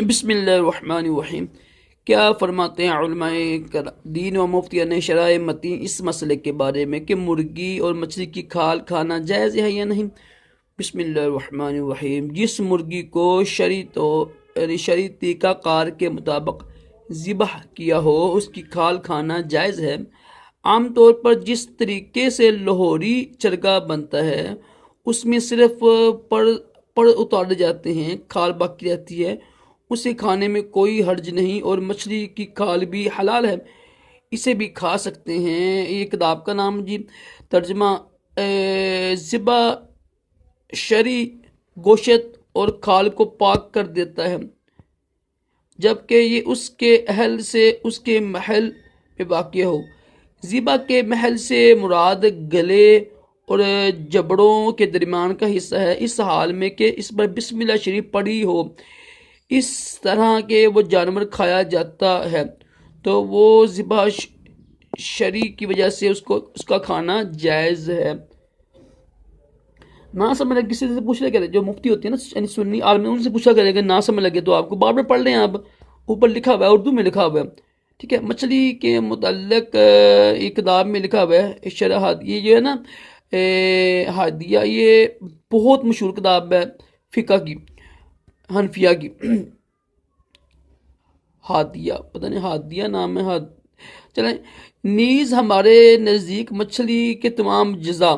بسم اللہ الرحمن الرحیم۔ کیا فرماتے ہیں علماء دین و مفتیان شرائع متین اس مسئلے کے بارے میں کہ مرغی اور مچھلی کی کھال کھانا جائز ہے یا نہیں؟ بسم اللہ الرحمن الرحیم۔ جس مرغی کو شرعی طریقہ کار کے مطابق ذبح کیا ہو اس کی کھال کھانا جائز ہے۔ عام طور پر جس طریقے سے لاہوری چرگا بنتا ہے اس میں صرف پر اتارے جاتے ہیں، کھال باقی رہتی ہے، اسے کھانے میں کوئی حرج نہیں، اور مچھلی کی کھال بھی حلال ہے، اسے بھی کھا سکتے ہیں۔ یہ کتاب کا نام جی ترجمہ ذبح شرعی گوشت اور کھال کو پاک کر دیتا ہے، جبکہ یہ اس کے اہل سے اس کے محل پہ واقع ہو۔ ذبح کے محل سے مراد گلے اور جبڑوں کے درمیان کا حصہ ہے، اس حال میں کہ اس پر بسم اللہ شریف پڑھی ہو۔ اس طرح کے وہ جانور کھایا جاتا ہے تو وہ ذبح شرعی کی وجہ سے اس کا کھانا جائز ہے۔ نہ سمجھ لگے کسی سے پوچھ لے کرے، جو مفتی ہوتی ہے نا یعنی سنی عالم، ان سے پوچھا کرے گا، نہ سمجھ لگے تو آپ کو بار بار پڑھ لیں، آپ اوپر لکھا ہوا ہے، اردو میں لکھا ہوا ہے، ٹھیک ہے۔ مچھلی کے متعلق ایک کتاب میں لکھا ہوا ہے شرح، یہ جو ہے نا ہادیہ، یہ بہت مشہور کتاب ہے فقہ کی، حنفیہ کی، ہادیہ، پتہ نہیں ہادیہ نام ہے، چلیں۔ نیز ہمارے نزدیک مچھلی کے تمام جزا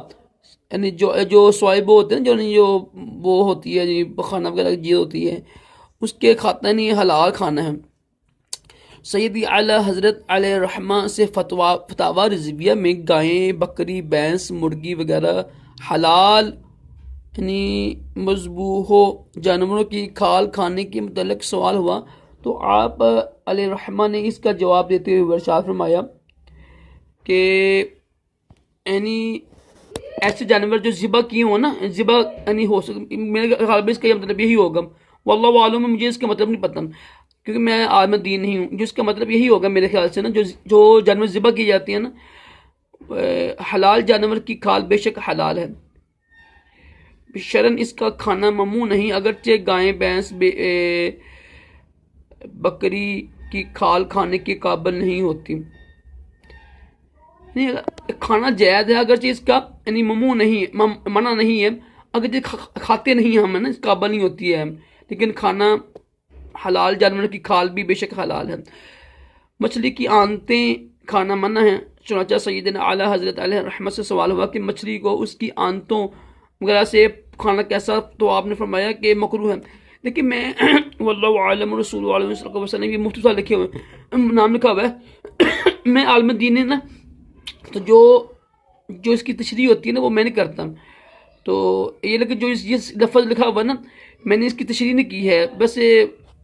یعنی جو سوائب ہوتے ہیں جو وہ ہوتی ہے جی کھانا وغیرہ چیز ہوتی ہے، اس کے کھاتا نہیں حلال کھانا ہے۔ سیدی اعلیٰ حضرت علیہ الرحمہ سے فتاوی رضویہ میں گائیں، بکری، بھینس، مرغی وغیرہ حلال یعنی مذبوح جانوروں کی کھال کھانے کے متعلق سوال ہوا تو آپ علیہ الرحمہ نے اس کا جواب دیتے ہوئے ارشاد فرمایا کہ یعنی ایسے جانور جو ذبح کیے ہوں نا، ذبح یعنی ہو سکتا، میرے خیال میں اس کا یہ مطلب یہی ہوگا، واللہ عالم، مجھے اس کا مطلب نہیں پتہ کیونکہ میں عالم دین نہیں ہوں، جس کا مطلب یہی ہوگا میرے خیال سے نا، جو جانور ذبح کی جاتی ہیں نا، حلال جانور کی کھال بے شک حلال ہے، شرعاً اس کا کھانا ممنوع نہیں، اگرچہ گائیں، بھینس، بکری کی کھال کھانے کے قابل نہیں ہوتی، نہیں کھانا جائز ہے، اگرچہ اس کا یعنی ممنوع نہیں، منع نہیں ہے، اگرچہ کھاتے نہیں ہم نا، اس قابل نہیں ہوتی ہے، لیکن کھانا حلال جانور کی کھال بھی بے شک حلال ہے۔ مچھلی کی آنتیں کھانا منع ہے، چنانچہ سیدنا اعلیٰ حضرت علیہ الرحمہ سے سوال ہوا کہ مچھلی کو اس کی آنتوں وغیرہ سے کھانا کیسا، تو آپ نے فرمایا کہ مکروہ ہے۔ لیکن میں واللہ عالم رسول علیہ صلی اللہ علیہ وسلم، یہ مفتی صاحب لکھے ہوئے نام لکھا ہوا ہے، میں عالم دین ہے نا، تو جو اس کی تشریح ہوتی ہے نا وہ میں نہیں کرتا، تو یہ لیکن جو اس لفظ لکھا ہوا نا میں نے اس کی تشریح نہیں کی ہے، بس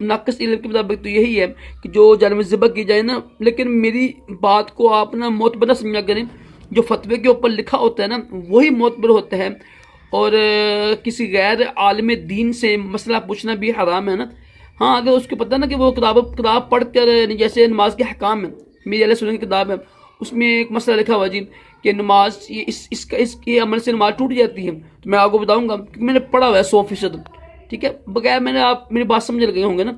ناقص علم کے مطابق تو یہی ہے کہ جو جانور ذبح کی جائے نا، لیکن میری بات کو آپ نا معتبر سمجھا کریں، جو فتوے کے اوپر لکھا ہوتا ہے نا وہی معتبر ہوتا ہے، اور کسی غیر عالم دین سے مسئلہ پوچھنا بھی حرام ہے نا۔ ہاں اگر اس کو پتہ نا کہ وہ کتاب پڑھ کر جیسے نماز کے حکام ہیں، میری علیہ سنن کی کتاب ہے، اس میں ایک مسئلہ لکھا ہوا جی کہ نماز اس کے عمل سے نماز ٹوٹ جاتی ہے، تو میں آپ کو بتاؤں گا کہ میں نے پڑھا ہوا ہے 100%، ٹھیک ہے، بغیر میں نے آپ میری بات سمجھ لگے ہوں گے نا،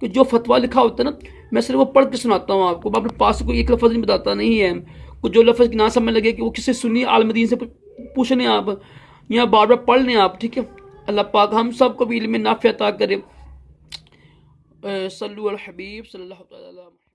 کہ جو فتویٰ لکھا ہوتا ہے نا میں صرف وہ پڑھ کے سناتا ہوں آپ کو، اپنے پاس کوئی ایک لفظ نہیں بتاتا نہیں ہے، کوئی جو لفظ نہ سمجھ لگے کہ وہ کسی سنی عالم دین سے پوچھ لیں آپ، یا بار بار پڑھ لیں آپ، ٹھیک ہے۔ اللہ پاک ہم سب کو بھی علم نافع عطا کرے۔ صلو علی الحبیب صلی اللہ علیہ وسلم۔